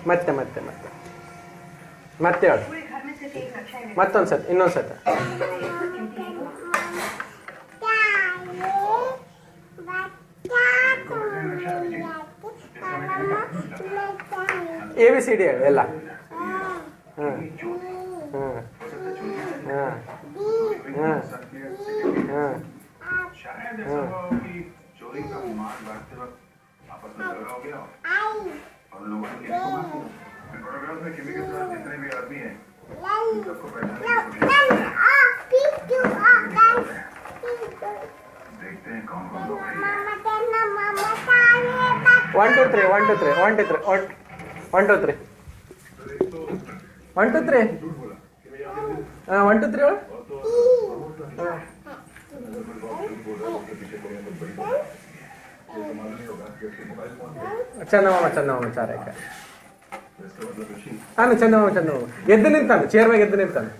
ಮತ್ತೆ ಮತ್ತೆ ಮತ್ತೆ ಮತ್ತೆ ಹೇಳು ಮತ್ತೊಂದು ಸತಿ ಇನ್ನೊಂದು ಸತಿ ಎ ಬಿ ಸಿ ಡಿ ಹೇಳು ಎಲ್ಲ ಹಾಂ ಹಾಂ ಹಾಂ ಹಾಂ ಹಾಂ One, two, three. 1, 2, 3. 1, 2, 3. 1, 2, 3. 1, 2, 3. 1, 2, 3. ಚಂದಮಾಮ ಚಾರಕ ಚಂದಮಾಮ ಎದ್ದು ನಿಂತಾನೆ ಚೇರ್ ಮ್ಯಾಗ ಎದ್ದು ನಿಂತಾನೆ